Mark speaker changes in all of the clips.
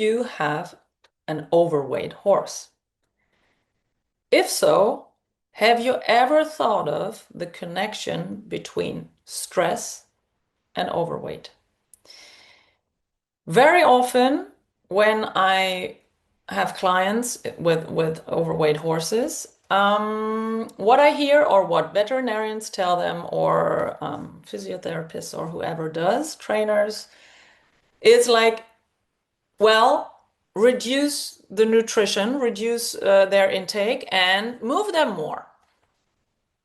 Speaker 1: you have an overweight horse? If so, have you ever thought of the connection between stress and overweight? Very often, when I have clients with overweight horses, what I hear or what veterinarians tell them or physiotherapists or whoever does, trainers, is like, well, reduce the nutrition, reduce their intake, and move them more.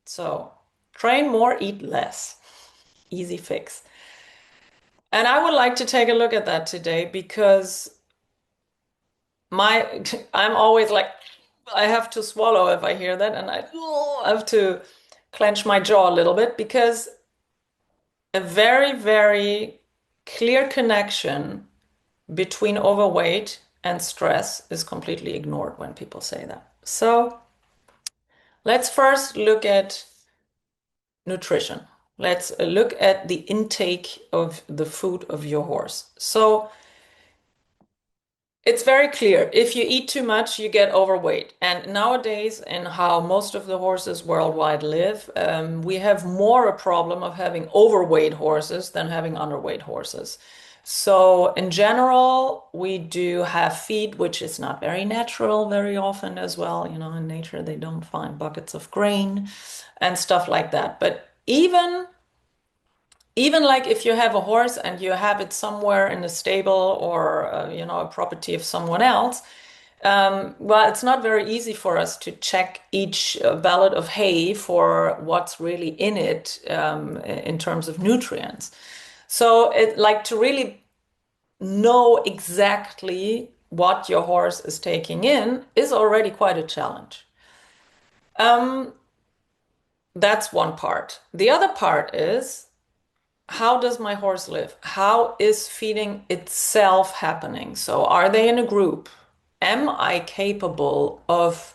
Speaker 1: So train more, eat less. Easy fix. And I would like to take a look at that today because my I'm always like I have to swallow if I hear that, and I have to clench my jaw a little bit because a very, very clear connection between overweight and stress is completely ignored when people say that. So let's first look at nutrition. Let's look at the intake of the food of your horse. So it's very clear. If you eat too much, you get overweight. And nowadays, in how most of the horses worldwide live, we have more a problem of having overweight horses than having underweight horses. So in general, we do have feed, which is not very natural very often as well. You know, in nature, they don't find buckets of grain and stuff like that. But even like if you have a horse and you have it somewhere in a stable or a property of someone else, well, it's not very easy for us to check each ballot of hay for what's really in it in terms of nutrients. So it like to really know exactly what your horse is taking in is already quite a challenge. Um, that's one part. The other part is, how does my horse live? How is feeding itself happening? So are they in a group? Am I capable of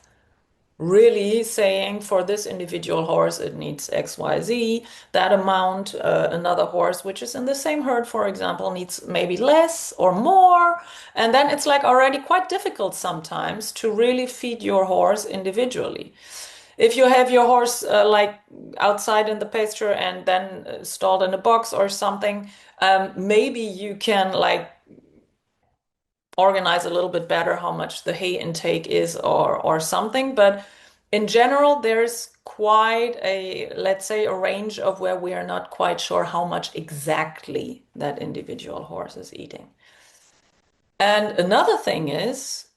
Speaker 1: really saying for this individual horse it needs XYZ, that amount, another horse which is in the same herd, for example, needs maybe less or more. And then it's like already quite difficult sometimes to really feed your horse individually. If you have your horse like outside in the pasture and then stalled in a box or something, maybe you can like organize a little bit better how much the hay intake is or something. But in general, there's quite a, let's say, a range of where we are not quite sure how much exactly that individual horse is eating. And another thing is,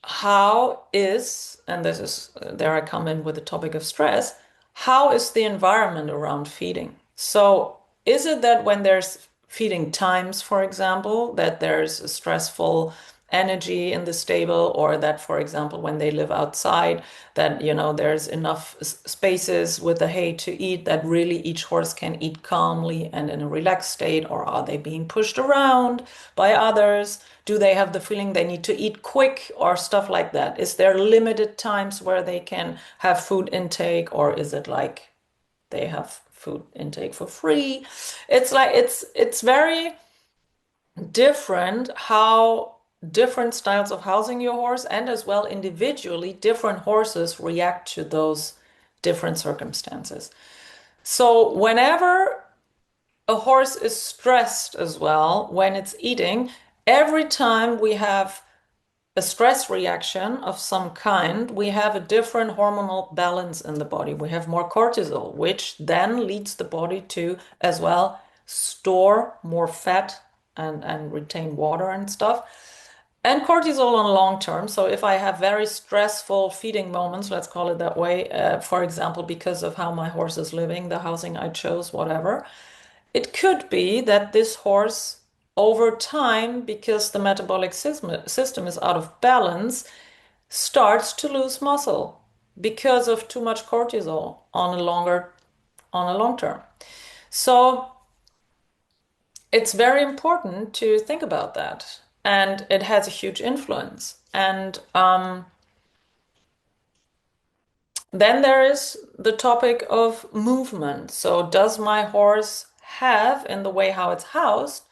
Speaker 1: how is, and this is, there I come in with the topic of stress, how is the environment around feeding? So is it that when there's feeding times, for example, that there's a stressful energy in the stable, or that, for example, when they live outside, that, there's enough spaces with the hay to eat that really each horse can eat calmly and in a relaxed state, or are they being pushed around by others? Do they have the feeling they need to eat quick or stuff like that? Is there limited times where they can have food intake, or is it like they have food intake for free? It's like it's very different how different styles of housing your horse and as well individually different horses react to those different circumstances. So whenever a horse is stressed as well when it's eating, every time we have a stress reaction of some kind, we have a different hormonal balance in the body. We have more cortisol, which then leads the body to as well store more fat and retain water and stuff. And cortisol on long term. So if I have very stressful feeding moments, let's call it that way, for example, because of how my horse is living, the housing I chose, whatever, it could be that this horse, over time, because the metabolic system is out of balance, starts to lose muscle because of too much cortisol on a long term. So it's very important to think about that, and it has a huge influence. And then there is the topic of movement. So does my horse have, in the way how it's housed,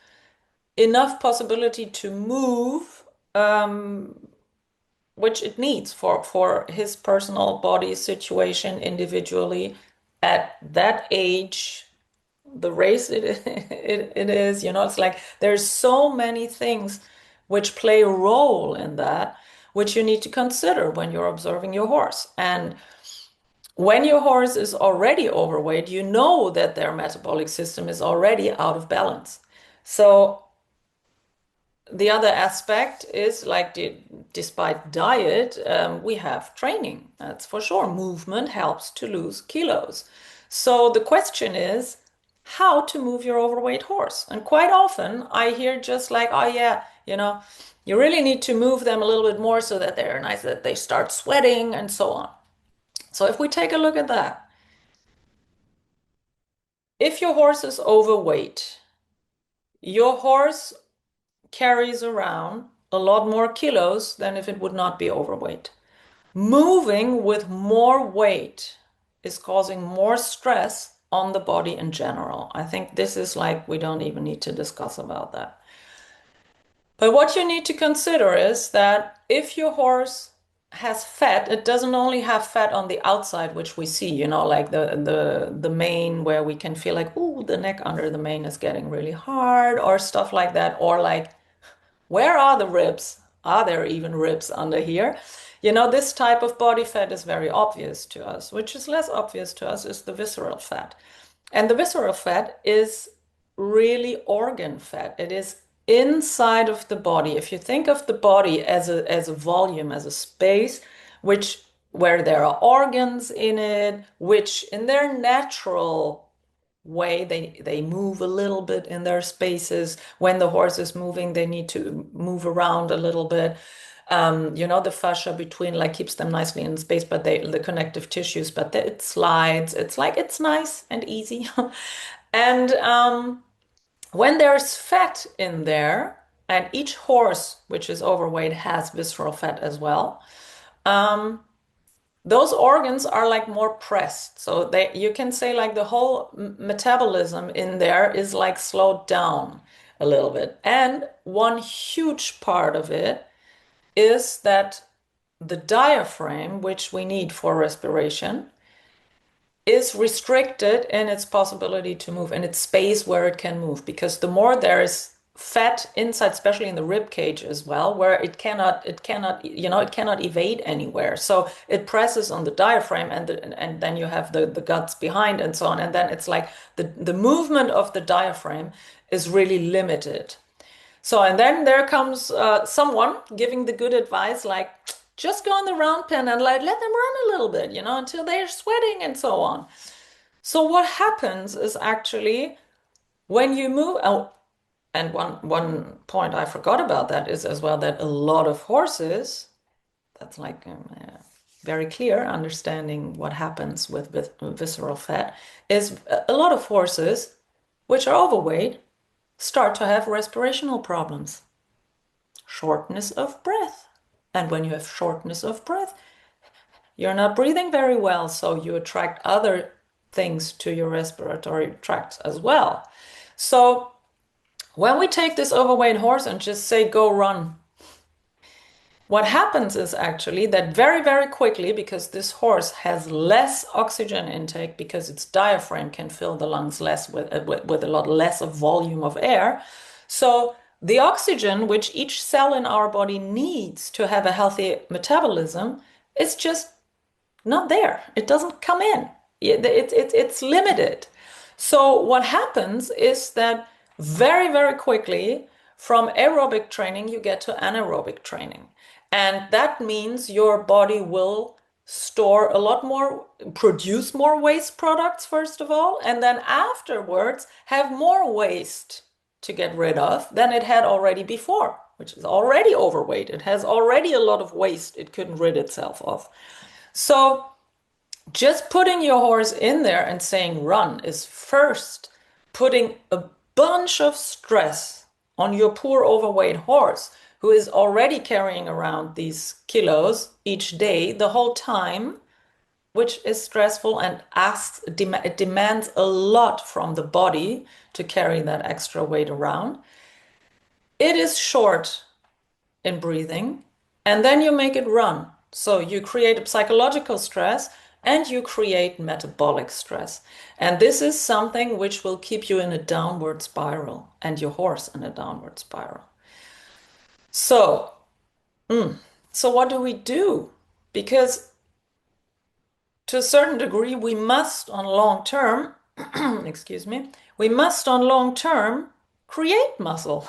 Speaker 1: enough possibility to move which it needs for his personal body situation individually at that age, the race it is, it's like there's so many things which play a role in that, which you need to consider when you're observing your horse. And when your horse is already overweight, you know that their metabolic system is already out of balance. So the other aspect is like despite diet, we have training. That's for sure. Movement helps to lose kilos. So the question is how to move your overweight horse. And quite often I hear just like, oh yeah, you really need to move them a little bit more so that they're nice, that they start sweating and so on. So if we take a look at that, if your horse is overweight, your horse carries around a lot more kilos than if it would not be overweight. Moving with more weight is causing more stress on the body in general. I think this is like, we don't even need to discuss about that. But what you need to consider is that if your horse has fat, it doesn't only have fat on the outside, which we see, like the mane where we can feel like, ooh, the neck under the mane is getting really hard or stuff like that, or like where are the ribs? Are there even ribs under here? This type of body fat is very obvious to us. Which is less obvious to us is the visceral fat. And the visceral fat is really organ fat. It is inside of the body. If you think of the body as a volume, as a space, where there are organs in it, which in their natural way they move a little bit in their spaces. When the horse is moving, they need to move around a little bit. The fascia between like keeps them nicely in space, but the connective tissues, but it slides. It's like it's nice and easy. And when there's fat in there, and each horse which is overweight has visceral fat as well, those organs are like more pressed. So you can say like the whole metabolism in there is like slowed down a little bit. And one huge part of it is that the diaphragm, which we need for respiration, is restricted in its possibility to move, in its space where it can move, because the more there is fat inside, especially in the rib cage as well, where it cannot evade anywhere. So it presses on the diaphragm, and then you have the guts behind and so on. And then it's like the movement of the diaphragm is really limited. So, and then there comes someone giving the good advice, like just go in the round pen and let them run a little bit, until they're sweating and so on. So what happens is actually when you move out, and one point I forgot about that is as well that a lot of horses, that's like very clear understanding what happens with visceral fat, is a lot of horses which are overweight start to have respirational problems, shortness of breath. And when you have shortness of breath, you're not breathing very well, so you attract other things to your respiratory tract as well. So when we take this overweight horse and just say, go run, what happens is actually that very, very quickly, because this horse has less oxygen intake because its diaphragm can fill the lungs less with a lot less of volume of air. So the oxygen which each cell in our body needs to have a healthy metabolism is just not there. It doesn't come in. It's limited. So what happens is that very, very quickly from aerobic training, you get to anaerobic training. And that means your body will store a lot more, produce more waste products, first of all, and then afterwards have more waste to get rid of than it had already before, which is already overweight. It has already a lot of waste it couldn't rid itself of. So just putting your horse in there and saying run is first putting a bunch of stress on your poor overweight horse, who is already carrying around these kilos each day, the whole time, which is stressful and it demands a lot from the body to carry that extra weight around. It is short in breathing, and then you make it run. So you create a psychological stress and you create metabolic stress. And this is something which will keep you in a downward spiral and your horse in a downward spiral. So, so what do we do? Because to a certain degree, we must on long term, excuse me, we must on long term create muscle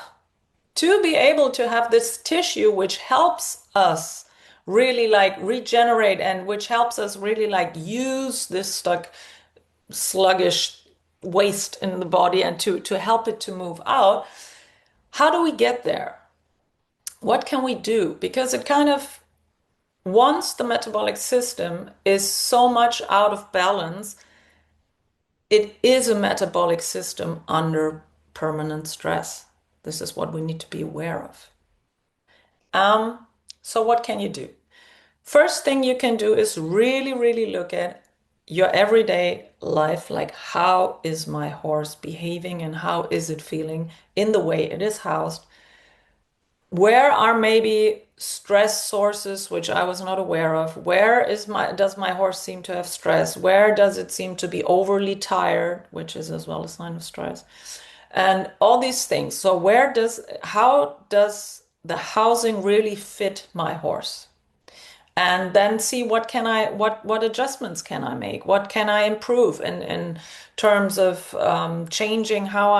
Speaker 1: to be able to have this tissue which helps us really like regenerate and which helps us really like use this stuck sluggish waste in the body and to help it to move out. How do we get there? What can we do? Because it kind of once the metabolic system is so much out of balance, it is a metabolic system under permanent stress. This is what we need to be aware of. Um, so what can you do? First thing you can do is really, really look at your everyday life, like how is my horse behaving and how is it feeling in the way it is housed? Where are maybe stress sources which I was not aware of? Where is does my horse seem to have stress? Where does it seem to be overly tired, which is as well a sign of stress? And all these things. So how does the housing really fit my horse? And then see what adjustments can I make? What can I improve in terms of changing how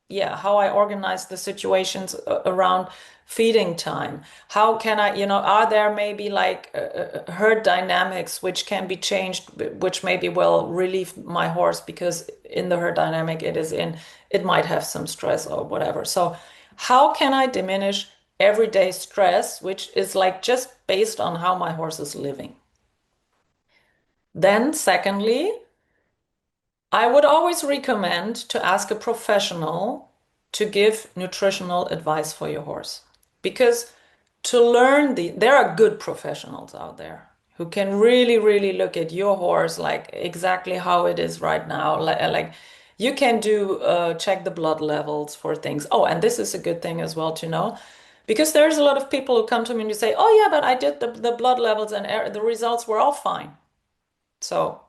Speaker 1: I organize the situations around feeding time. How can I, are there maybe like herd dynamics which can be changed, which maybe will relieve my horse because in the herd dynamic it might have some stress or whatever. So how can I diminish everyday stress, which is like just based on how my horse is living? Then, secondly, I would always recommend to ask a professional to give nutritional advice for your horse. Because there are good professionals out there who can really, really look at your horse like exactly how it is right now. Like you can do check the blood levels for things. Oh, and this is a good thing as well to know. Because there's a lot of people who come to me and you say, oh yeah, but I did the blood levels and the results were all fine. So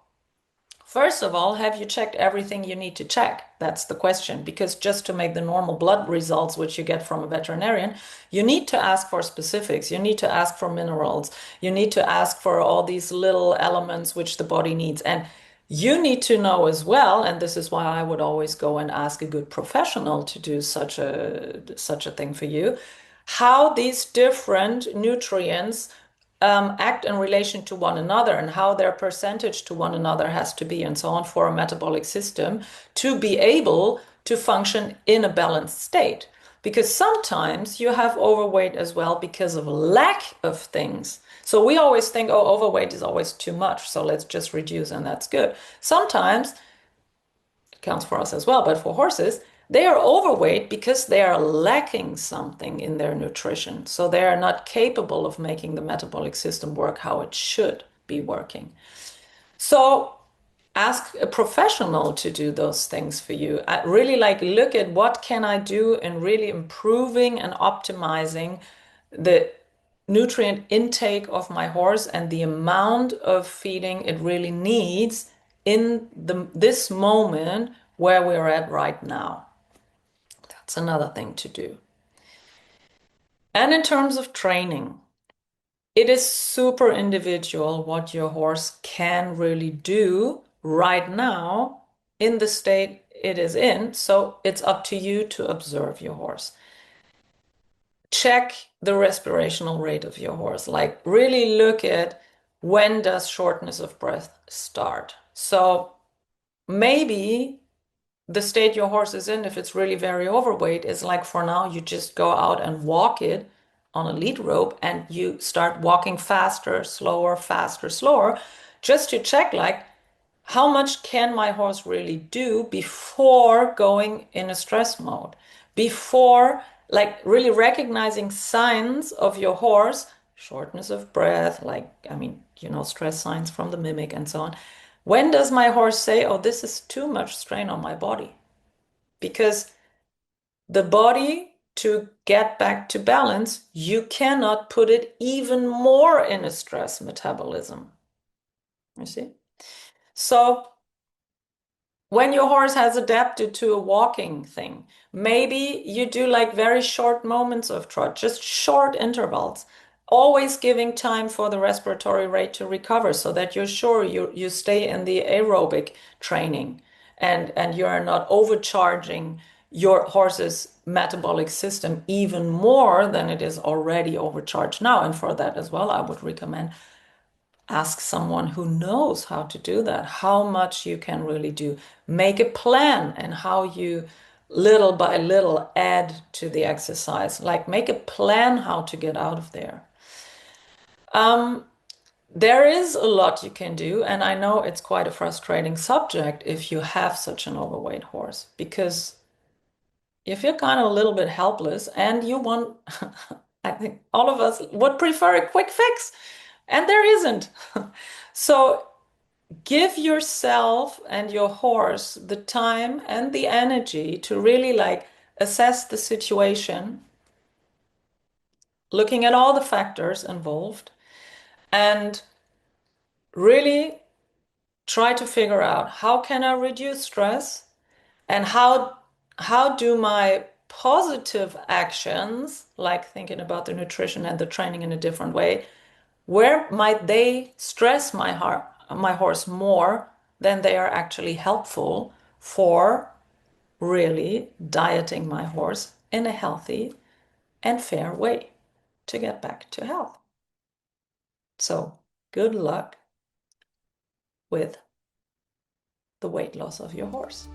Speaker 1: first of all, have you checked everything you need to check? That's the question. Because just to make the normal blood results, which you get from a veterinarian, you need to ask for specifics. You need to ask for minerals. You need to ask for all these little elements which the body needs. And you need to know as well, and this is why I would always go and ask a good professional to do such a thing for you, how these different nutrients act in relation to one another and how their percentage to one another has to be and so on for a metabolic system to be able to function in a balanced state. Because sometimes you have overweight as well because of lack of things. So we always think, oh, overweight is always too much, so let's just reduce and that's good. Sometimes it counts for us as well, but for horses, they are overweight because they are lacking something in their nutrition. So they are not capable of making the metabolic system work how it should be working. So ask a professional to do those things for you. I really like look at what can I do in really improving and optimizing the nutrient intake of my horse and the amount of feeding it really needs in this moment where we're at right now. That's another thing to do. And in terms of training, it is super individual what your horse can really do right now in the state it is in. So it's up to you to observe your horse. Check the respirational rate of your horse. Like really look at when does shortness of breath start. So maybe the state your horse is in, if it's really very overweight, is like for now, you just go out and walk it on a lead rope and you start walking faster, slower, faster, slower, just to check like how much can my horse really do before going in a stress mode, before like really recognizing signs of your horse, shortness of breath, like, I mean, stress signs from the mimic and so on. When does my horse say, oh, this is too much strain on my body? Because the body to get back to balance, you cannot put it even more in a stress metabolism. You see? So when your horse has adapted to a walking thing, maybe you do like very short moments of trot, just short intervals, always giving time for the respiratory rate to recover so that you're sure you stay in the aerobic training and you're not overcharging your horse's metabolic system even more than it is already overcharged now. And for that as well, I would recommend ask someone who knows how to do that, how much you can really do. Make a plan and how you little by little add to the exercise. Like make a plan how to get out of there. Um, there is a lot you can do, and I know it's quite a frustrating subject if you have such an overweight horse, because you feel kind of a little bit helpless and you want, I think all of us would prefer a quick fix, and there isn't. So give yourself and your horse the time and the energy to really like assess the situation, looking at all the factors involved, and really try to figure out how can I reduce stress and how do my positive actions, like thinking about the nutrition and the training in a different way, where might they stress my horse more than they are actually helpful for really dieting my horse in a healthy and fair way to get back to health. So good luck with the weight loss of your horse.